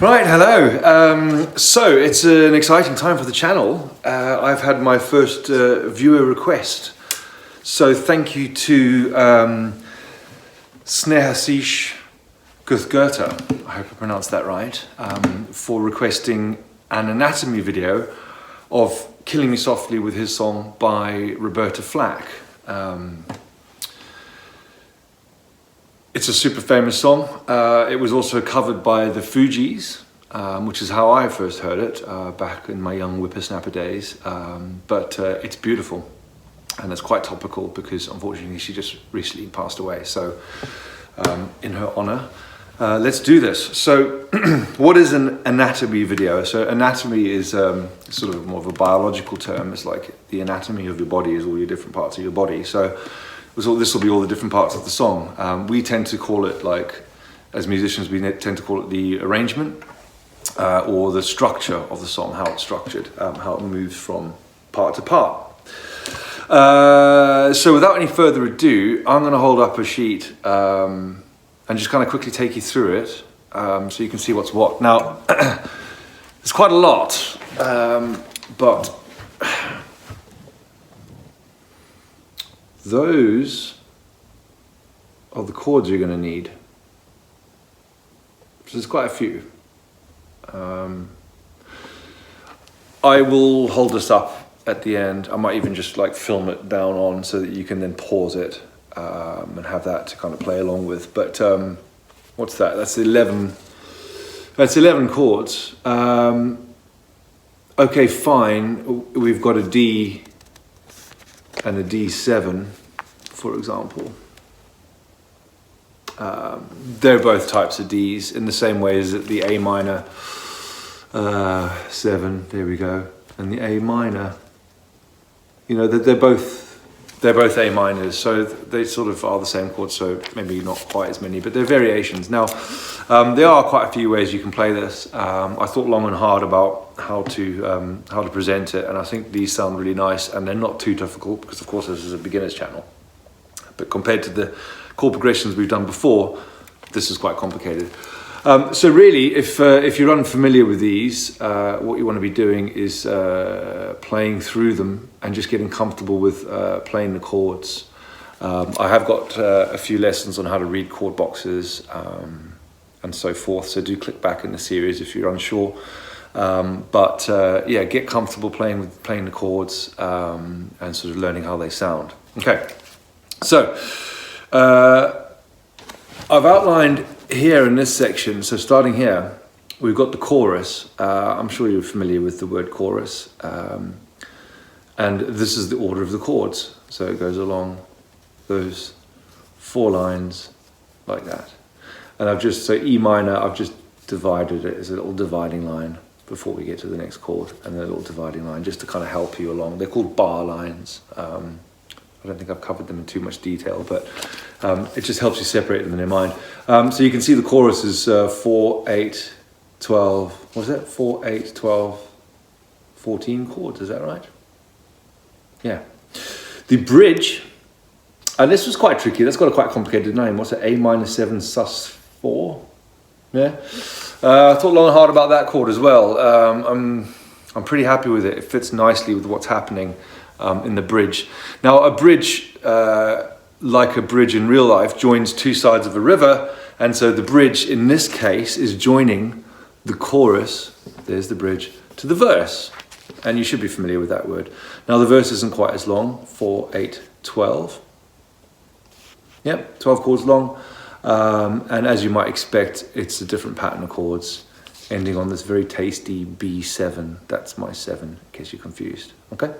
Right, hello. So it's an exciting time for the channel. I've had my first viewer request. So thank you to Snehasish Guthgurta, I hope I pronounced that right, for requesting an anatomy video of Killing Me Softly with his song by Roberta Flack. It's a super famous song. It was also covered by the Fugees, which is how I first heard it back in my young whippersnapper days. But it's beautiful and it's quite topical because unfortunately she just recently passed away. So in her honor, let's do this. So what is an anatomy video? So anatomy is sort of more of a biological term. It's like the anatomy of your body is all your different parts of your body. So this will be all the different parts of the song. We tend to call it, like, as musicians, we tend to call it the arrangement or the structure of the song, how it's structured, how it moves from part to part. So without any further ado, I'm going to hold up a sheet and just kind of quickly take you through it so you can see what's what. Now, there's quite a lot, but those are the chords you're going to need. So there's quite a few. I will hold this up at the end. I might even just like film it down on so that you can then pause it and have that to kind of play along with. But what's that? That's 11. That's 11 chords. Okay, fine. We've got a D and a D7, for example. They're both types of Ds in the same way as the A minor 7, there we go, and the A minor, you know, they're both A minors, so they sort of are the same chord, so maybe not quite as many, but they're variations. Now, there are quite a few ways you can play this. I thought long and hard about how to present it, and I think these sound really nice, and they're not too difficult because, of course, this is a beginner's channel. But compared to the chord progressions we've done before, this is quite complicated. So really, if you're unfamiliar with these, what you want to be doing is playing through them and just getting comfortable with playing the chords. I have got a few lessons on how to read chord boxes and so forth, so do click back in the series if you're unsure. Yeah, get comfortable playing the chords and sort of learning how they sound. Okay, so I've outlined here in this section, so starting here, we've got the chorus. I'm sure you're familiar with the word chorus. And this is the order of the chords. So it goes along those 4 lines like that. And so E minor, I've just divided it as a little dividing line before we get to the next chord, and a little dividing line just to kind of help you along. They're called bar lines. I don't think I've covered them in too much detail, but it just helps you separate them in your mind. So you can see the chorus is 4, 8, 12, what was that? 4, 8, 12, 14 chords, is that right? Yeah. The bridge, and this was quite tricky, that's got a quite complicated name. What's it? A minor 7 sus 4? Yeah. I thought long and hard about that chord as well. I'm pretty happy with it. It fits nicely with what's happening in the bridge. Now, a bridge, like a bridge in real life, joins 2 sides of a river, and so the bridge in this case is joining the chorus, there's the bridge, to the verse. And you should be familiar with that word. Now, the verse isn't quite as long, 4, 8, 12. Yep, 12 chords long. And as you might expect, it's a different pattern of chords, ending on this very tasty B7. That's my 7, in case you're confused. Okay.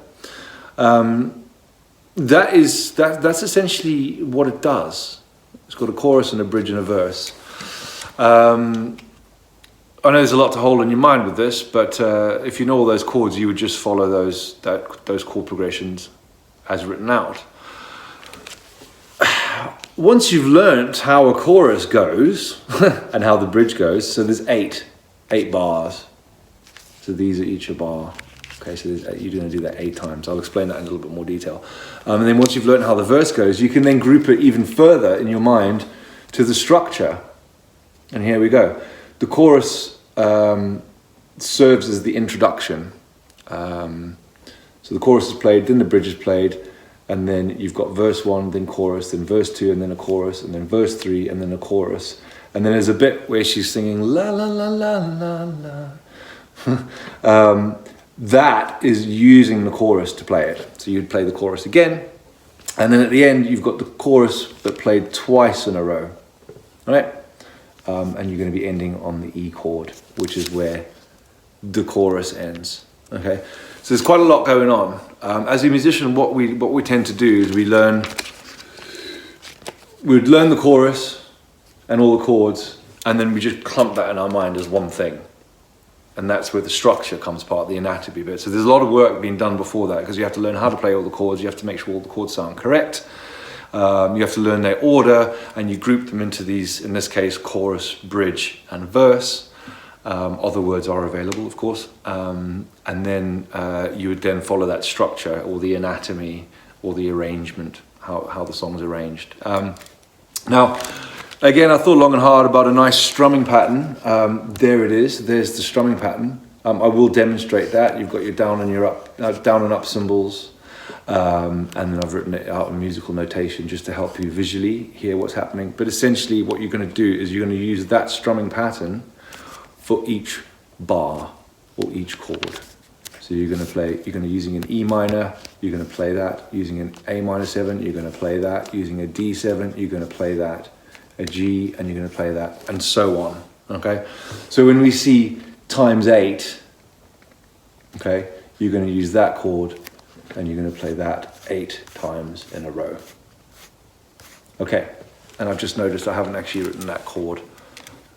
That's essentially what it does. It's got a chorus and a bridge and a verse. I know there's a lot to hold in your mind with this, but if you know all those chords, you would just follow those chord progressions as written out. Once you've learnt how a chorus goes and how the bridge goes, so there's 8 bars. So these are each a bar. Okay, so you're going to do that 8 times. I'll explain that in a little bit more detail. And then once you've learned how the verse goes, you can then group it even further in your mind to the structure. And here we go. The chorus serves as the introduction. So the chorus is played, then the bridge is played, and then you've got verse 1, then chorus, then verse 2, and then a chorus, and then verse 3, and then a chorus. And then there's a bit where she's singing la la la la la la. That is using the chorus to play it. So you'd play the chorus again, and then at the end you've got the chorus that played twice in a row, right? And you're going to be ending on the E chord, which is where the chorus ends. Okay, so there's quite a lot going on. As a musician, what we tend to do is we'd learn the chorus and all the chords, and then we just clump that in our mind as one thing. And that's where the structure comes part, the anatomy bit. So there's a lot of work being done before that, because you have to learn how to play all the chords, you have to make sure all the chords sound correct, you have to learn their order, and you group them into these, in this case, chorus, bridge, and verse. Other words are available, of course. And then you would then follow that structure, or the anatomy, or the arrangement, how the song's arranged. Now, again, I thought long and hard about a nice strumming pattern. There it is. There's the strumming pattern. I will demonstrate that. You've got your down and your up, down and up cymbals, and then I've written it out in musical notation just to help you visually hear what's happening. But essentially, what you're going to do is you're going to use that strumming pattern for each bar or each chord. So you're going to using an E minor, you're going to play that. Using an A minor 7, you're going to play that. Using a D7, you're going to play that. A G, and you're going to play that, and so on. Okay, so when we see ×8, okay, you're going to use that chord, and you're going to play that 8 times in a row. Okay, and I've just noticed I haven't actually written that chord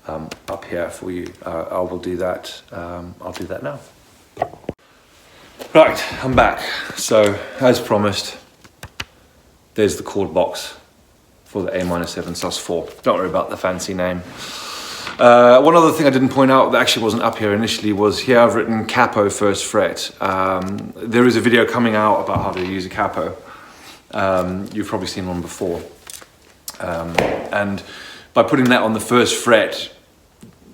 up here for you. I will do that. I'll do that now. Right, I'm back. So as promised, there's the chord box for the A minor 7 sus4. Don't worry about the fancy name. One other thing I didn't point out that actually wasn't up here initially was here I've written capo first fret. There is a video coming out about how to use a capo. You've probably seen one before. And by putting that on the first fret,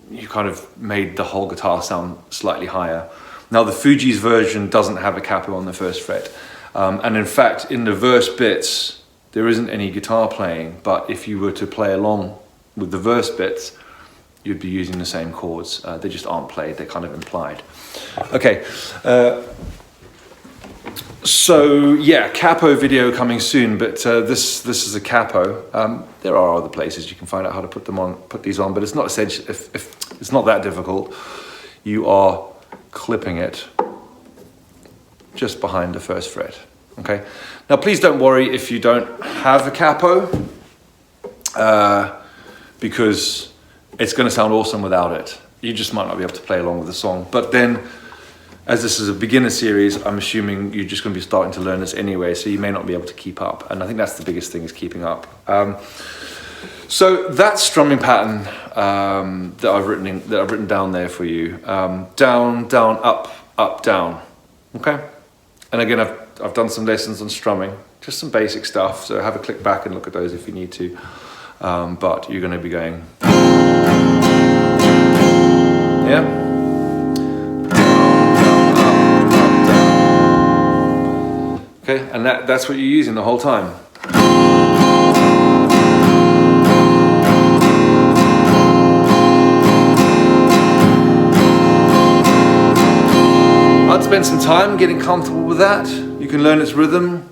you kind of made the whole guitar sound slightly higher. Now the Fuji's version doesn't have a capo on the first fret. And in fact, in the verse bits, there isn't any guitar playing, but if you were to play along with the verse bits, you'd be using the same chords. They just aren't played, they're kind of implied. Okay, so yeah, capo video coming soon, but this is a capo. There are other places you can find out how to put these on, but it's not essential. If it's not that difficult. You are clipping it just behind the first fret. Okay. Now, please don't worry if you don't have a capo, because it's going to sound awesome without it. You just might not be able to play along with the song. But then, as this is a beginner series, I'm assuming you're just going to be starting to learn this anyway, so you may not be able to keep up. And I think that's the biggest thing, is keeping up. So that strumming pattern that I've written down there for you, down, down, up, up, down. Okay. And again, I've done some lessons on strumming, just some basic stuff. So have a click back and look at those if you need to. But you're going to be going, yeah. Okay, and that's what you're using the whole time. I'd spend some time getting comfortable with that. You can learn its rhythm.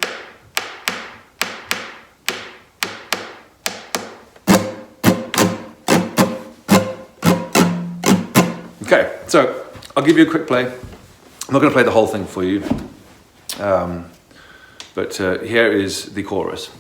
Okay, so I'll give you a quick play. I'm not going to play the whole thing for you, but here is the chorus.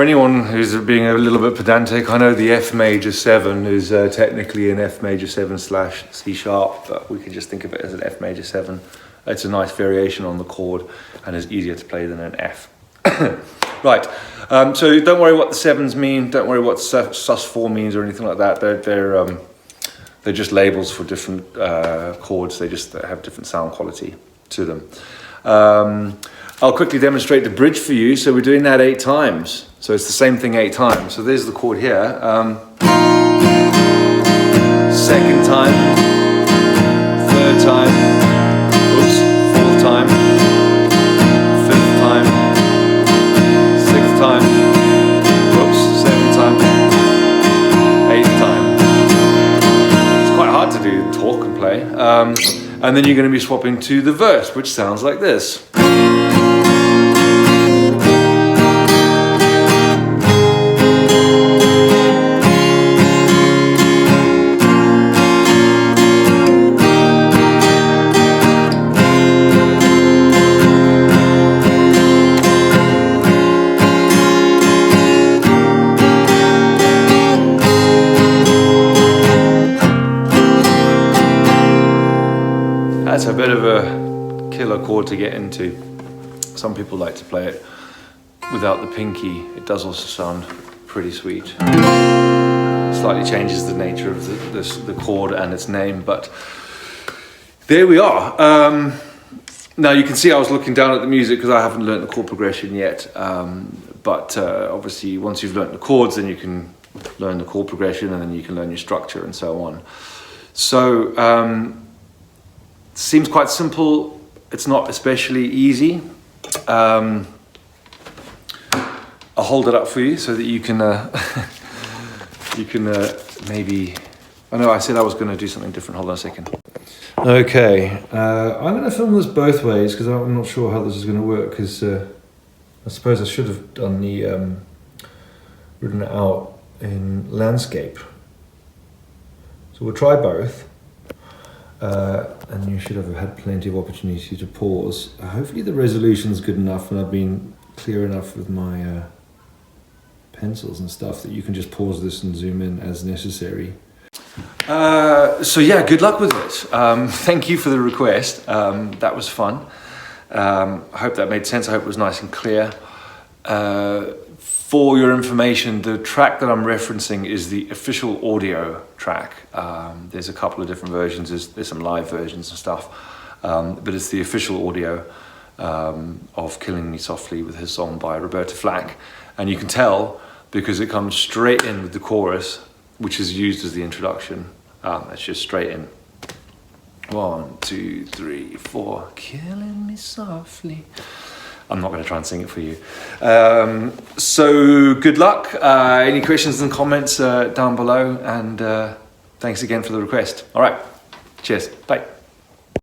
for anyone who's being a little bit pedantic, I know the F major 7 is technically an F major 7 / C sharp, but we can just think of it as an F major 7. It's a nice variation on the chord and is easier to play than an F. Right, so don't worry what the 7s mean, don't worry what sus4 means or anything like that. They're just labels for different chords. They just have different sound quality to them. I'll quickly demonstrate the bridge for you. So we're doing that 8 times. So it's the same thing 8 times. So there's the chord here. Second time, third time, oops, fourth time, fifth time, sixth time, whoops, seventh time, eighth time. It's quite hard to do, talk and play. And then you're going to be swapping to the verse, which sounds like this. That's a bit of a killer chord to get into. Some people like to play it without the pinky. It does also sound pretty sweet. Slightly changes the nature of the chord and its name, but there we are. Now you can see I was looking down at the music because I haven't learned the chord progression yet. But obviously once you've learned the chords, then you can learn the chord progression and then you can learn your structure and so on. So, seems quite simple. It's not especially easy. I'll hold it up for you so that you can maybe. I know I said I was going to do something different. Hold on a second. Okay, I'm going to film this both ways because I'm not sure how this is going to work. Because I suppose I should have done the written it out in landscape. So we'll try both. And you should have had plenty of opportunity to pause. Hopefully the resolution's good enough and I've been clear enough with my pencils and stuff that you can just pause this and zoom in as necessary. So yeah, good luck with it. Thank you for the request. That was fun. I hope that made sense. I hope it was nice and clear. For your information, the track that I'm referencing is the official audio track. There's a couple of different versions, there's some live versions and stuff, but it's the official audio of Killing Me Softly with his song by Roberta Flack. And you can tell because it comes straight in with the chorus, which is used as the introduction. It's just straight in. 1, 2, 3, 4, killing me softly. I'm not going to try and sing it for you. So good luck. Any questions and comments down below, and thanks again for the request. All right, cheers, bye.